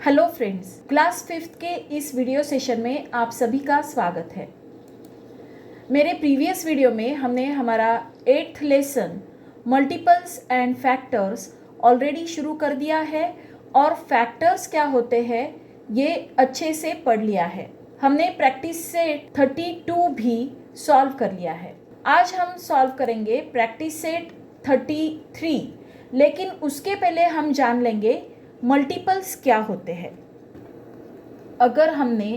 Hello friends, class 5th के इस video session में आप सभी का स्वागत है। मेरे प्रीवियस वीडियो में हमने हमारा 8th lesson multiples and factors already शुरू कर दिया है और फैक्टर्स क्या होते हैं ये अच्छे से पढ़ लिया है। हमने प्रैक्टिस सेट 32 भी सॉल्व कर लिया है। आज हम सॉल्व करेंगे प्रैक्टिस सेट 33, लेकिन उसके पहले हम जान लेंगे मल्टीपल्स क्या होते हैं। अगर हमने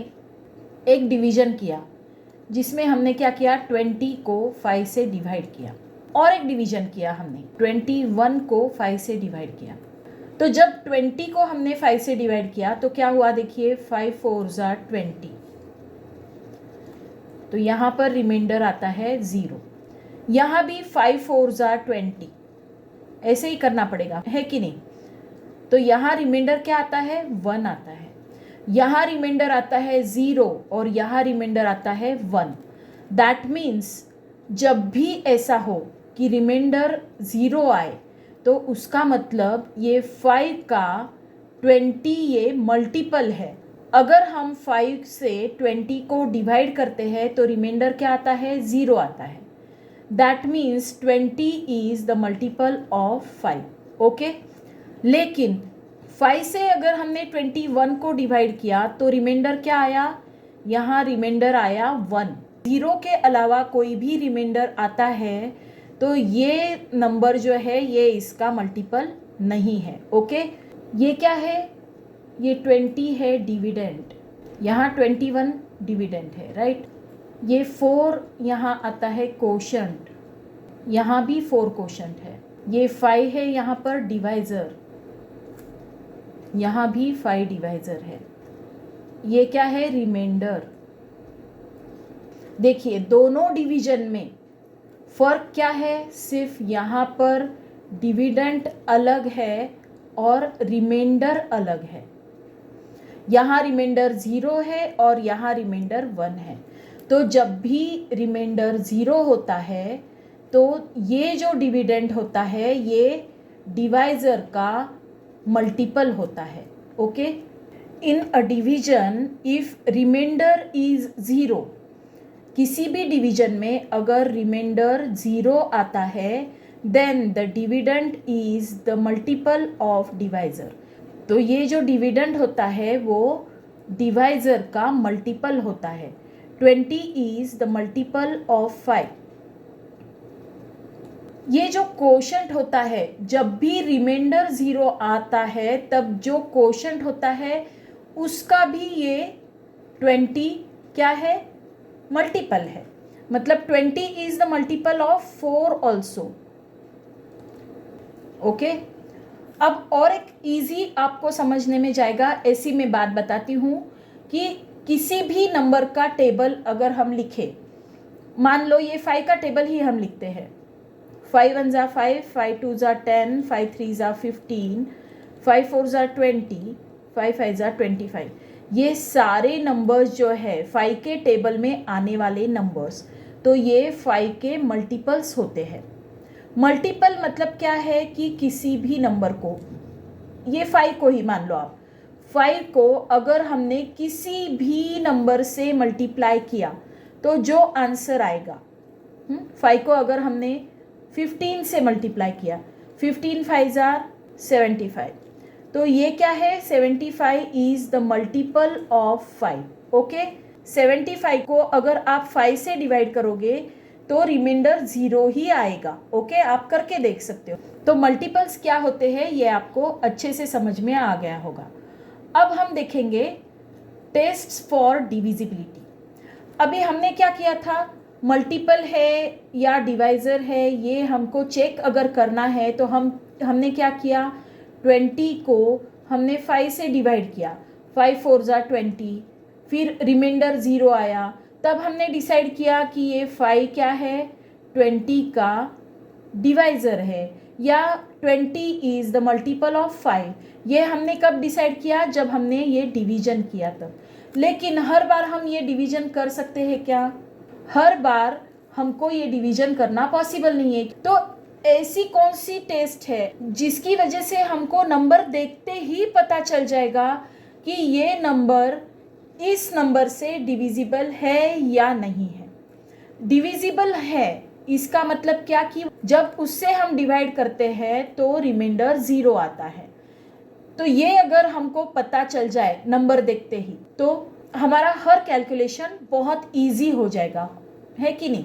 एक डिवीज़न किया जिसमें हमने क्या किया, 20 को 5 से डिवाइड किया, और एक डिवीज़न किया हमने 21 को 5 से डिवाइड किया। तो जब 20 को हमने 5 से डिवाइड किया तो क्या हुआ, देखिए 5 4 ज़ा 20, तो यहाँ पर रिमाइंडर आता है 0। यहाँ भी 5 4 ज़ा 20, ऐसे ही करना पड़ेगा, है कि नहीं। तो यहाँ रिमाइंडर क्या आता है, 1 आता है। यहाँ रिमाइंडर आता है 0 और यहाँ रिमाइंडर आता है 1। दैट मीन्स जब भी ऐसा हो कि रिमाइंडर 0 आए तो उसका मतलब ये 5 का 20 ये मल्टीपल है। अगर हम 5 से 20 को डिवाइड करते हैं तो रिमाइंडर क्या आता है, 0 आता है। That means 20 is the multiple of 5। Okay, लेकिन 5 से अगर हमने 21 को डिवाइड किया तो रिमाइंडर क्या आया, यहाँ रिमाइंडर आया 1। 0 के अलावा कोई भी रिमाइंडर आता है तो ये नंबर जो है ये इसका मल्टीपल नहीं है। ओके, ये क्या है, ये 20 है डिविडेंड, यहाँ 21 डिविडेंड है, राइट। ये 4 यहाँ आता है कोशंट, यहाँ भी 4 कोशंट है। ये 5 है यहाँ पर डिवाइज़र, यहाँ भी 5 डिवाइज़र है। ये क्या है, रिमाइंडर। देखिए दोनों डिवीजन में फ़र्क क्या है, सिर्फ यहाँ पर डिविडेंड अलग है और रिमाइंडर अलग है। यहाँ रिमाइंडर 0 है और यहाँ रिमाइंडर 1 है। तो जब भी रिमाइंडर 0 होता है तो ये जो डिविडेंड होता है ये डिवाइज़र का मल्टीपल होता है। Okay, in a division if remainder is 0, किसी भी डिवीजन में अगर रिमाइंडर 0 आता है then the dividend is the multiple of divisor. तो ये जो डिविडेंड होता है वो डिवाइज़र का मल्टीपल होता है। 20 इज द मल्टीपल ऑफ 5। ये जो कोशंट होता है, जब भी रिमाइंडर 0 आता है तब जो कोशंट होता है उसका भी ये 20 क्या है, मल्टीपल है। मतलब 20 is the multiple of 4 also. Okay, अब और एक इजी आपको समझने में जाएगा, ऐसी मैं बात बताती हूँ कि किसी भी नंबर का टेबल अगर हम लिखें, मान लो ये 5 का टेबल ही हम लिखते हैं। 5 1 ज़ा 5, 5 2 ज़ा 10, 5 3 ज़ा 15, 5 4 ज़ा 20, 5 5 ज़ा 25। ये सारे नंबर्स जो है 5 के टेबल में आने वाले नंबर्स, तो ये 5 के मल्टीपल्स होते हैं। मल्टीपल मतलब क्या है कि किसी भी नंबर को, ये 5 को ही मान लो आप, 5 को अगर हमने किसी भी नंबर से मल्टीप्लाई किया तो जो आंसर आएगा, 5 को अगर हमने 15 से मल्टीप्लाई किया, 15 5 ज़ा 75, तो ये क्या है, 75 is the multiple of 5। Okay, 75 को अगर आप 5 से डिवाइड करोगे तो रिमाइंडर 0 ही आएगा। ओके, आप करके देख सकते हो। तो मल्टीपल्स क्या होते हैं ये आपको अच्छे से समझ में आ गया होगा। अब हम देखेंगे टेस्ट्स फॉर डिविजिबिलिटी। अभी हमने क्या किया था, मल्टीपल है या डिवाइज़र है ये हमको चेक अगर करना है तो हमने क्या किया, 20 को हमने 5 से डिवाइड किया, 5 4 ज़ा 20, फिर रिमाइंडर 0 आया, तब हमने डिसाइड किया कि ये 5 क्या है, 20 का डिवाइज़र है या 20 इज़ द मल्टीपल ऑफ 5। ये हमने कब डिसाइड किया, जब हमने ये डिवीज़न किया तब। लेकिन हर बार हम ये डिवीज़न कर सकते हैं क्या, हर बार हमको ये डिवीज़न करना पॉसिबल नहीं है। तो ऐसी कौन सी टेस्ट है जिसकी वजह से हमको नंबर देखते ही पता चल जाएगा कि ये नंबर इस नंबर से डिविजिबल है या नहीं है। डिविजिबल है इसका मतलब क्या कि जब उससे हम डिवाइड करते हैं तो रिमाइंडर 0 आता है। तो ये अगर हमको पता चल जाए नंबर देखते ही तो हमारा हर कैलकुलेशन बहुत इजी हो जाएगा, है कि नहीं।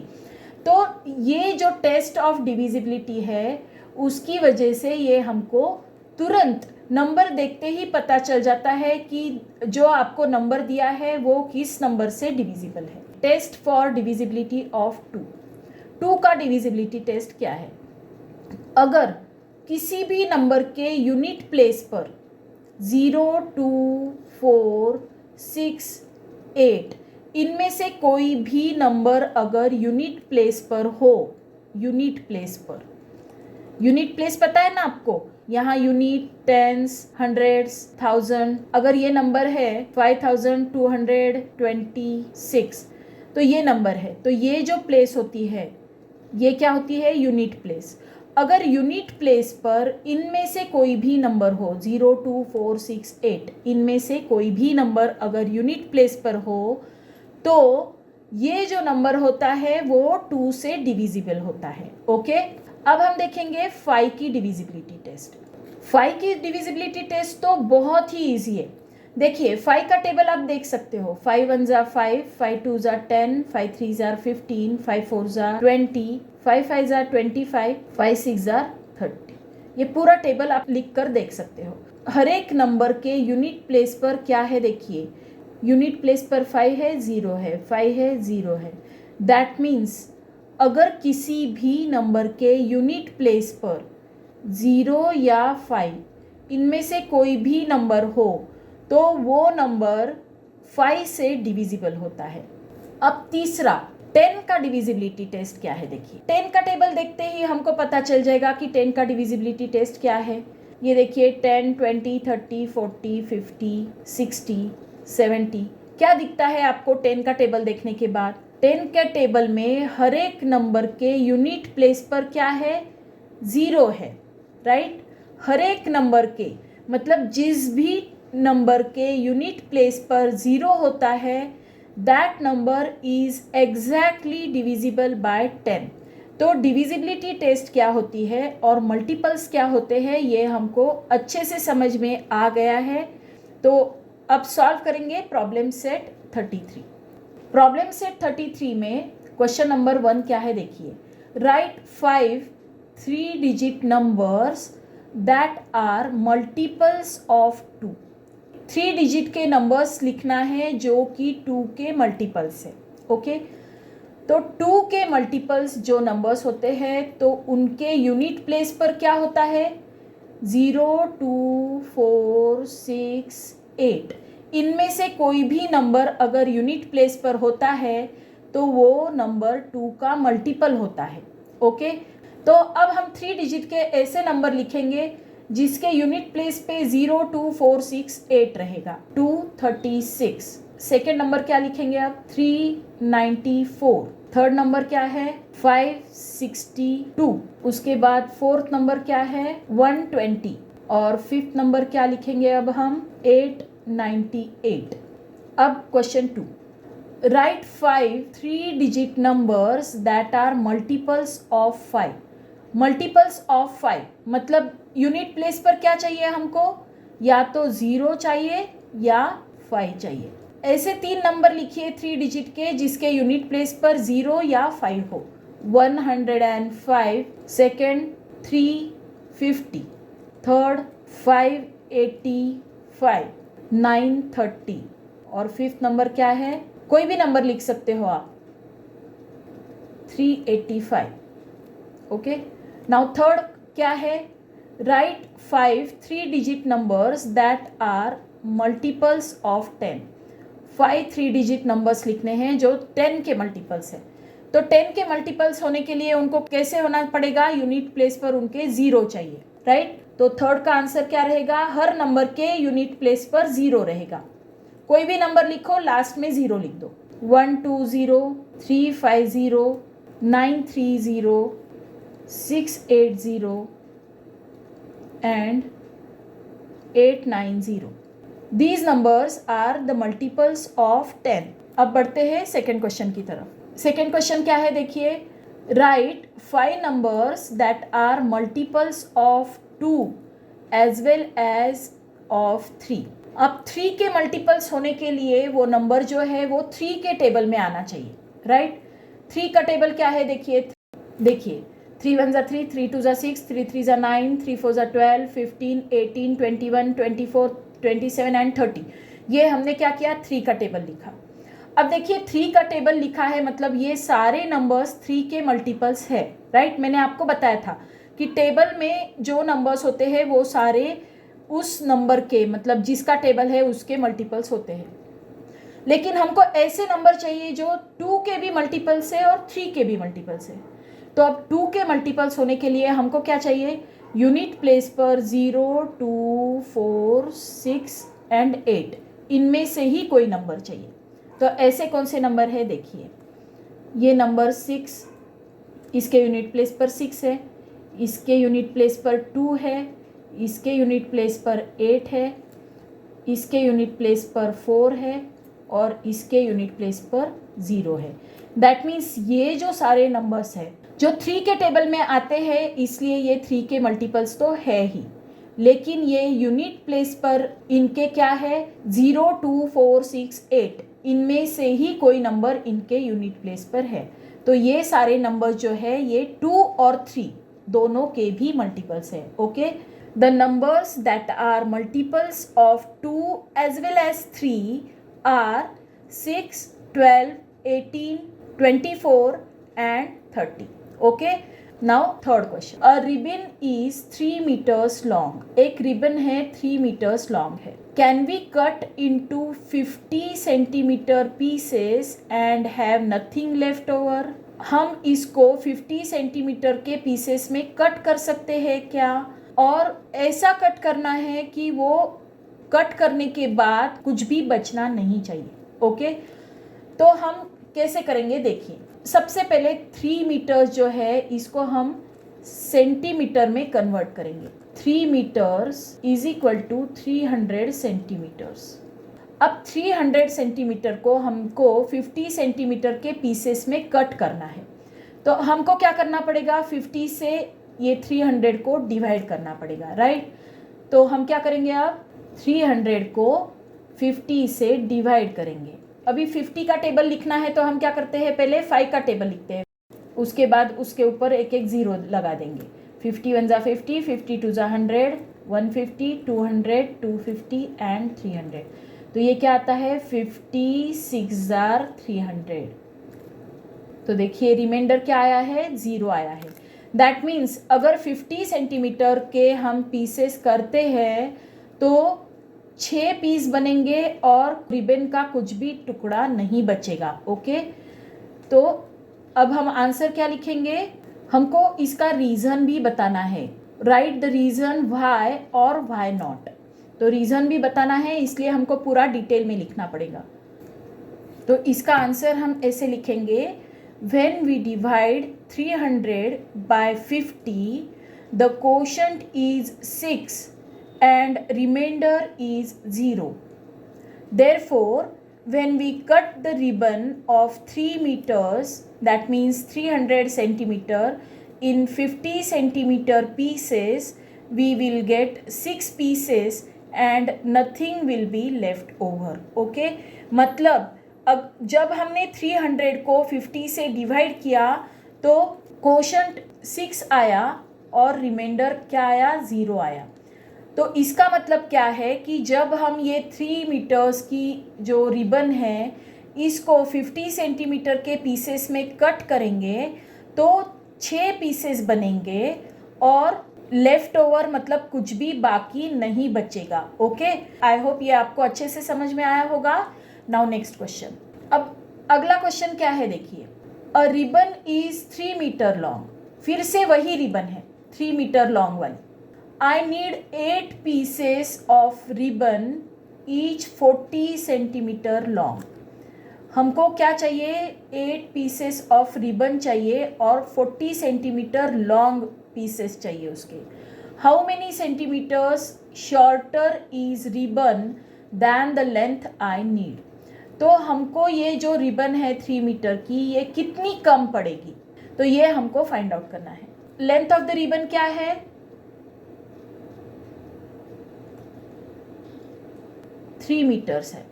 तो ये जो टेस्ट ऑफ डिविजिबिलिटी है उसकी वजह से ये हमको तुरंत नंबर देखते ही पता चल जाता है कि जो आपको नंबर दिया है वो किस नंबर से डिविजिबल है। टेस्ट फॉर डिविजिबिलिटी ऑफ 2 का डिविजिबिलिटी टेस्ट क्या है? अगर किसी भी नंबर के यूनिट प्लेस पर 0, 2, 4, 6, 8 इनमें से कोई भी नंबर अगर यूनिट प्लेस पर हो, यूनिट प्लेस पता है ना आपको, यहाँ यूनिट, टेंस, हंड्रेड्स, थाउजेंड, अगर ये नंबर है 5226 तो ये नंबर है, तो ये जो प्लेस होती है ये क्या होती है? Unit place. अगर यूनिट प्लेस पर इनमें से कोई भी नंबर हो 0, 2, 4, 6, 8 इनमें से कोई भी नंबर अगर यूनिट प्लेस पर हो तो ये जो नंबर होता है वो 2 से डिविजिबल होता है। ओके, अब हम देखेंगे 5 की डिविजिबिलिटी टेस्ट। 5 की डिविजिबिलिटी टेस्ट तो बहुत ही इजी है। देखिए 5 का टेबल आप देख सकते हो, 5 1 ज़ा 5, 5 2 ज़ा 10, 5 3 ज़ा 15, 5 4 ज़ा 20, 5 5 ज़ा 25, 5 6 ज़ा 30। ये पूरा टेबल आप लिख कर देख सकते हो। हर एक नंबर के यूनिट प्लेस पर क्या है देखिए, यूनिट प्लेस पर 5 है, 0 है, 5 है, 0 है। दैट मीन्स अगर किसी भी नंबर के यूनिट प्लेस पर 0 या 5 इनमें से कोई भी नंबर हो तो वो नंबर 5 से डिविजिबल होता है। अब तीसरा 10 का डिविजिबिलिटी टेस्ट क्या है देखिए। 10 का टेबल देखते ही हमको पता चल जाएगा कि 10 का डिविजिबिलिटी टेस्ट क्या है। ये देखिए 10, 20, 30, 40, 50, 60, 70 क्या दिखता है आपको 10 का टेबल देखने के बाद? 10 के टेबल में हर एक नंबर के यूनिट प्लेस पर क्या है? 0 है, राइट। हर एक नंबर के मतलब जिस भी नंबर के यूनिट प्लेस पर 0 होता है that number is exactly divisible by 10। तो डिविजिबिलिटी टेस्ट क्या होती है और मल्टीपल्स क्या होते हैं ये हमको अच्छे से समझ में आ गया है। तो अब सॉल्व करेंगे प्रॉब्लम सेट 33। प्रॉब्लम सेट 33 में क्वेश्चन नंबर 1 क्या है देखिए, write 5 3 digit numbers that are multiples of 2। 3 digit के नंबर्स लिखना है जो कि 2 के मल्टीपल्स है। ओके, तो 2 के मल्टीपल्स जो नंबर्स होते हैं तो उनके यूनिट प्लेस पर क्या होता है? 0, 2, 4, 6, 8 इनमें से कोई भी नंबर अगर यूनिट प्लेस पर होता है तो वो नंबर 2 का मल्टीपल होता है। ओके, तो अब हम 3 डिजिट के ऐसे नंबर लिखेंगे जिसके यूनिट प्लेस पे 0, 2, 4, 6, 8 रहेगा। 236। सेकेंड नंबर क्या लिखेंगे अब? 394। थर्ड नंबर क्या है? 562। उसके बाद फोर्थ नंबर क्या है? 120। और फिफ्थ नंबर क्या लिखेंगे अब हम? 898। अब question 2, write 5 3 digit numbers that are multiples of 5। Multiples of 5 मतलब यूनिट प्लेस पर क्या चाहिए हमको? या तो 0 चाहिए या 5 चाहिए। ऐसे 3 नंबर लिखिए 3 डिजिट के जिसके यूनिट प्लेस पर 0 या 5 हो। 105, सेकेंड 350, थर्ड 585, 930 और फिफ्थ नंबर क्या है? कोई भी नंबर लिख सकते हो आप, 385। ओके, नाउ थर्ड क्या है? Write 5 3 digit numbers that are multiples of 10। 5 3 digit numbers लिखने हैं जो 10 के मल्टीपल्स है। तो 10 के मल्टीपल्स होने के लिए उनको कैसे होना पड़ेगा? यूनिट प्लेस पर उनके 0 चाहिए, राइट। तो थर्ड का आंसर क्या रहेगा? हर नंबर के यूनिट प्लेस पर 0 रहेगा। कोई भी नंबर लिखो, लास्ट में 0 लिख दो। 120, 350, 930, 680 and 890। These numbers are the multiples of 10। अब बढ़ते हैं सेकेंड क्वेश्चन की तरफ। सेकेंड क्वेश्चन क्या है देखिए, write 5 numbers that are multiples of 2 as well as of 3। अब 3 के मल्टीपल्स होने के लिए वो नंबर जो है वो 3 के टेबल में आना चाहिए, राइट। 3 का टेबल क्या है देखिए, 3 1 ज़ा 3, 3 2 ज़ा 6, 3 3 ज़ा 9, 3 4 ज़ा 12, 15, 18, 21, 24, 27 एंड 30। ये हमने क्या किया, 3 का टेबल लिखा। अब देखिए 3 का टेबल लिखा है मतलब ये सारे नंबर्स 3 के मल्टीपल्स है, राइट। मैंने आपको बताया था कि टेबल में जो नंबर्स होते हैं वो सारे उस नंबर के, मतलब जिसका टेबल है उसके मल्टीपल्स होते हैं। लेकिन हमको ऐसे नंबर चाहिए जो 2 के भी मल्टीपल्स है और 3 के भी मल्टीपल्स है। तो अब 2 के मल्टीपल्स होने के लिए हमको क्या चाहिए, यूनिट प्लेस पर 0, 2, 4, 6 एंड 8, इनमें से ही कोई नंबर चाहिए। तो ऐसे कौन से नंबर है देखिए, ये नंबर 6, इसके यूनिट प्लेस पर 6 है, इसके यूनिट प्लेस पर 2 है, इसके यूनिट प्लेस पर 8 है, इसके यूनिट प्लेस पर 4 है और इसके यूनिट प्लेस पर 0 है। दैट मीन्स ये जो सारे नंबर्स है जो 3 के टेबल में आते हैं, इसलिए ये 3 के मल्टीपल्स तो है ही, लेकिन ये यूनिट प्लेस पर इनके क्या है, 0, 2, 4, 6, 8, इनमें से ही कोई नंबर इनके यूनिट प्लेस पर है। तो ये सारे नंबर जो है ये 2 और 3 दोनों के भी मल्टीपल्स है, okay. The numbers that are multiples of 2 as well as 3 are 6, 12, 18, 24 and 30. Okay. Now third question. A ribbon is 3 meters long. एक ribbon है 3 meters long है. Can we cut into 50 centimeter pieces and have nothing left over? हम इसको 50 centimetre के pieces में cut कर सकते हैं क्या, और ऐसा कट करना है कि वो कट करने के बाद कुछ भी बचना नहीं चाहिए, ओके। तो हम कैसे करेंगे देखिए, सबसे पहले 3 मीटर्स जो है इसको हम सेंटीमीटर में कन्वर्ट करेंगे। 3 metres is equal to 300 centimetres. अब 300 सेंटीमीटर को हमको 50 सेंटीमीटर के पीसेस में कट करना है। तो हमको क्या करना पड़ेगा, 50 से ये 300 को डिवाइड करना पड़ेगा, राइट। तो हम क्या करेंगे, अब 300 को 50 से डिवाइड करेंगे। अभी 50 का टेबल लिखना है तो हम क्या करते हैं, पहले 5 का टेबल लिखते हैं, उसके बाद उसके ऊपर एक एक ज़ीरो लगा देंगे। 50 1 ज़ा 50, 50 2 ज़ा 100, 150, 200, 250 एंड 300। तो ये क्या आता है, 56 ज़ा 300। तो देखिए रिमाइंडर क्या आया है, 0 आया है। दैट मीन्स अगर 50 सेंटीमीटर के हम पीसेस करते हैं तो 6 पीस बनेंगे और रिबन का कुछ भी टुकड़ा नहीं बचेगा, ओके। तो अब हम आंसर क्या लिखेंगे, हमको इसका रीज़न भी बताना है। राइट द रीज़न वाई और वाई नॉट। तो रीज़न भी बताना है, इसलिए हमको पूरा डिटेल में लिखना पड़ेगा। तो इसका आंसर हम ऐसे लिखेंगे, when we divide 300 by 50, the quotient is 6 and remainder is 0. Therefore, when we cut the ribbon of 3 meters, that means 300 centimeter, in 50 centimeter pieces, we will get 6 pieces and nothing will be left over. Okay? मतलब अब जब हमने 300 को 50 से divide किया तो quotient 6 आया और रिमाइंडर क्या आया, 0 आया। तो इसका मतलब क्या है कि जब हम ये 3 मीटर्स की जो रिबन है इसको 50 सेंटीमीटर के पीसेस में कट करेंगे तो 6 पीसेस बनेंगे और लेफ्ट ओवर मतलब कुछ भी बाकी नहीं बचेगा, ओके। आई होप ये आपको अच्छे से समझ में आया होगा। Now next question. अब अगला क्वेश्चन क्या है देखिए, a ribbon is 3 metre long. फिर से वही रिबन है 3 मीटर लॉन्ग वाली। I need 8 pieces of ribbon each 40 centimetre long. हमको क्या चाहिए, 8 पीसेस ऑफ रिबन चाहिए और 40 सेंटीमीटर लॉन्ग पीसेस चाहिए उसके। How many centimetres shorter is ribbon than the length I need. तो हमको ये जो रिबन है 3 मीटर की ये कितनी कम पड़ेगी, तो ये हमको फाइंड आउट करना है. लेंथ ऑफ द रिबन क्या है? 3 मीटर्स है.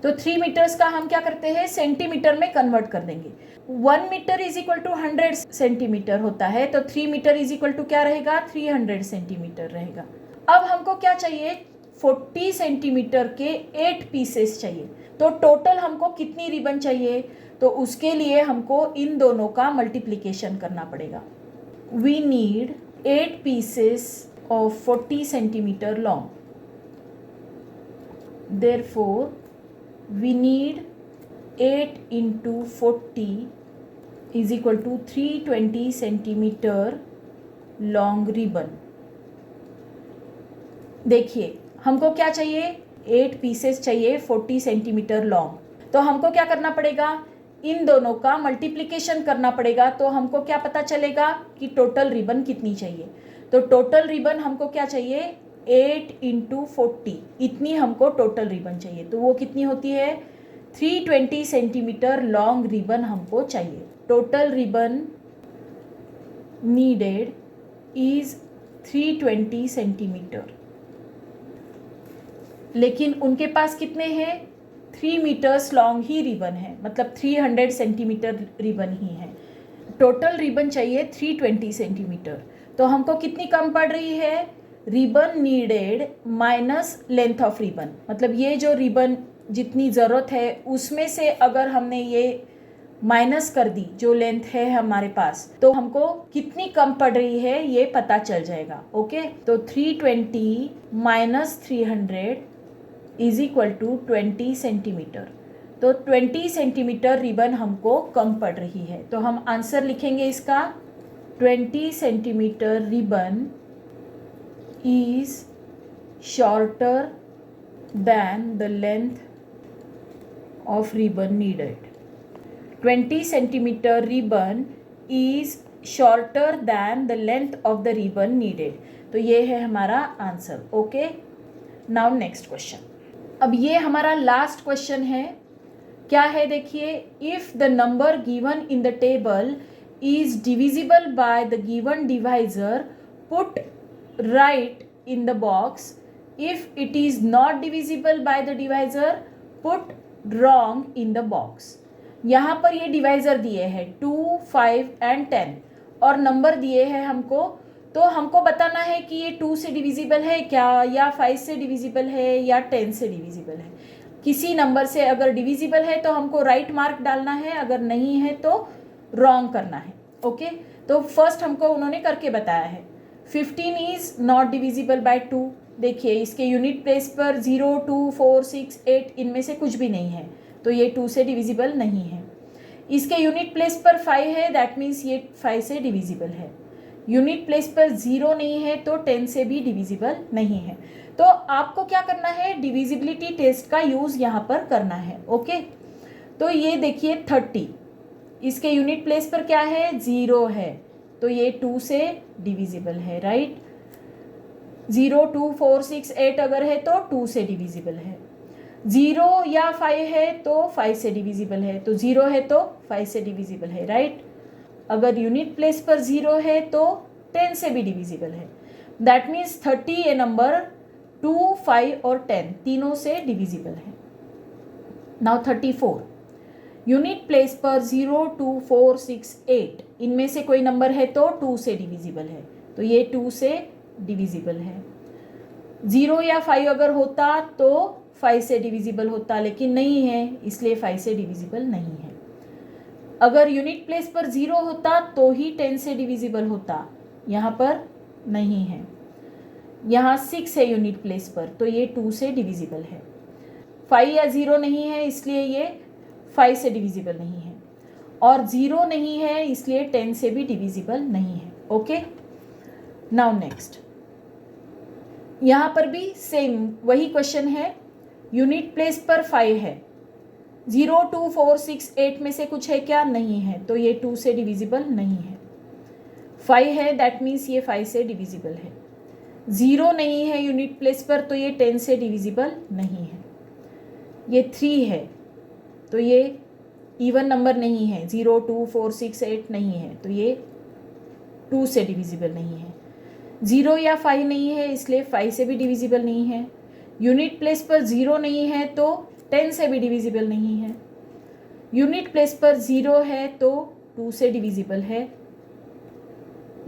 तो 3 मीटर्स का हम क्या करते हैं, सेंटीमीटर में कन्वर्ट कर देंगे. 1 metre is equal to 100 centimetre होता है, तो 3 मीटर इज इक्वल टू क्या रहेगा, 300 सेंटीमीटर रहेगा. अब हमको क्या चाहिए, 40 सेंटीमीटर के 8 पीसेस चाहिए. तो टोटल हमको कितनी रिबन चाहिए, तो उसके लिए हमको इन दोनों का मल्टीप्लिकेशन करना पड़ेगा. We need 8 pieces of 40 centimetre long. Therefore we need 8 into 40 is equal to 320 centimetre long ribbon. देखिए हमको क्या चाहिए, 8 पीसेस चाहिए 40 सेंटीमीटर लॉन्ग. तो हमको क्या करना पड़ेगा, इन दोनों का मल्टीप्लिकेशन करना पड़ेगा. तो हमको क्या पता चलेगा कि टोटल रिबन कितनी चाहिए. तो टोटल रिबन हमको क्या चाहिए, 8 इंटू 40, इतनी हमको टोटल रिबन चाहिए. तो वो कितनी होती है, 320 सेंटीमीटर लॉन्ग रिबन हमको चाहिए. Total ribbon needed is 320 centimetre. लेकिन उनके पास कितने हैं, 3 मीटर्स लॉन्ग ही रिबन है, मतलब 300 सेंटीमीटर रिबन ही है. टोटल रिबन चाहिए 320 सेंटीमीटर. तो हमको कितनी कम पड़ रही है, ribbon needed minus length of ribbon. मतलब ये जो रिबन जितनी ज़रूरत है उसमें से अगर हमने ये माइनस कर दी जो लेंथ है हमारे पास, तो हमको कितनी कम पड़ रही है ये पता चल जाएगा. ओके, तो 320 minus 300 is equal to 20 centimetre. तो 20 सेंटीमीटर रिबन हमको कम पड़ रही है. तो हम आंसर लिखेंगे इसका, 20 centimetre ribbon is shorter than the length of ribbon needed. 20 centimeter ribbon is shorter than the length of the ribbon needed. तो ये है हमारा answer. Okay, now next question. अब ये हमारा लास्ट क्वेश्चन है. क्या है देखिए, if the number given in the table is divisible by the given divisor, put right in the box. If it is not divisible by the divisor, put wrong in the box. यहाँ पर ये divisor दिए हैं 2, 5 and 10 और number दिए हैं हमको. तो हमको बताना है कि ये 2 से डिविजिबल है क्या, या 5 से डिविजिबल है, या 10 से डिविजिबल है. किसी नंबर से अगर डिविजिबल है तो हमको राइट मार्क डालना है, अगर नहीं है तो रॉन्ग करना है. ओके, तो फर्स्ट हमको उन्होंने करके बताया है. 15 इज नॉट डिविजिबल बाय 2. देखिए इसके यूनिट प्लेस पर 0, 2, 4, 6, 8 इनमें से कुछ भी नहीं है, तो ये 2 से डिविजिबल नहीं है. इसके यूनिट प्लेस पर 5 है, दैट मीन्स ये 5 से डिविजिबल है. यूनिट प्लेस पर 0 नहीं है तो 10 से भी डिविजिबल नहीं है. तो आपको क्या करना है, डिविजिबिलिटी टेस्ट का यूज़ यहाँ पर करना है. ओके, तो ये देखिए 30, इसके यूनिट प्लेस पर क्या है, 0 है, तो ये 2 से डिविजिबल है. राइट, 0, 2, 4, 6, 8 अगर है तो 2 से डिविजिबल है. 0 या 5 है तो 5 से डिविजिबल है, तो 0 है तो 5 से डिविजिबल है. राइट, अगर यूनिट प्लेस पर 0 है तो 10 से भी डिविजिबल है. दैट मीन्स 30 ये नंबर 2, 5 और 10 तीनों से डिविजिबल है. नाउ 34, यूनिट प्लेस पर 0, 2, 4, 6, 8 इनमें से कोई नंबर है तो 2 से डिविजिबल है, तो ये 2 से डिविजिबल है. 0 या 5 अगर होता तो 5 से डिविजिबल होता, लेकिन नहीं है इसलिए 5 से डिविजिबल नहीं है. अगर यूनिट प्लेस पर 0 होता तो ही 10 से डिविजिबल होता, यहाँ पर नहीं है. यहाँ 6 है यूनिट प्लेस पर, तो ये 2 से डिविजिबल है. 5 या 0 नहीं है इसलिए ये 5 से डिविजिबल नहीं है, और 0 नहीं है इसलिए 10 से भी डिविजिबल नहीं है. ओके, नाउ नेक्स्ट, यहाँ पर भी सेम वही क्वेश्चन है. यूनिट प्लेस पर 5 है, 0, 2, 4, 6, 8 में से कुछ है क्या, नहीं है, तो ये 2 से डिविजिबल नहीं है. 5 है, दैट मीन्स ये 5 से डिविजिबल है. ज़ीरो नहीं है यूनिट प्लेस पर तो ये 10 से डिविजिबल नहीं है। ये 3 है तो ये इवन नंबर नहीं है, 0 2 4 6 8 नहीं है तो ये 2 से डिविजिबल नहीं है। 0 या 5 नहीं है इसलिए 5 से भी डिविजिबल नहीं है। यूनिट प्लेस पर 0 नहीं है तो 10 से भी डिविजिबल नहीं है। यूनिट प्लेस पर 0 है तो 2 से डिविजिबल है।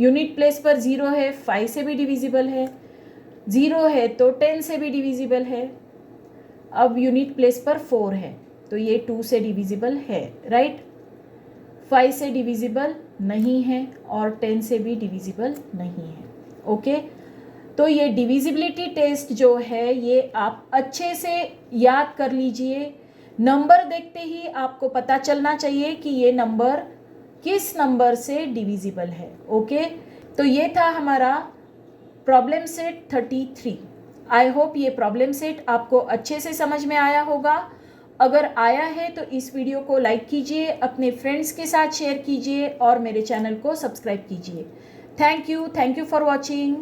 यूनिट प्लेस पर 0 है 5 से भी डिविजिबल है। 0 है तो 10 से भी डिविजिबल है। अब यूनिट प्लेस पर 4 है तो ये 2 से डिविजिबल है, राइट। 5 से डिविजिबल नहीं है और 10 से भी डिविजिबल नहीं है। ओके, तो ये डिविजिबिलिटी टेस्ट जो है ये आप अच्छे से याद कर लीजिए। नंबर देखते ही आपको पता चलना चाहिए कि ये नंबर किस नंबर से डिविजिबल है। ओके, तो ये था हमारा प्रॉब्लम सेट 33। आई होप ये प्रॉब्लम सेट आपको अच्छे से समझ में आया होगा। अगर आया है तो इस वीडियो को लाइक कीजिए, अपने फ्रेंड्स के साथ शेयर कीजिए और मेरे चैनल को सब्सक्राइब कीजिए। Thank you for watching.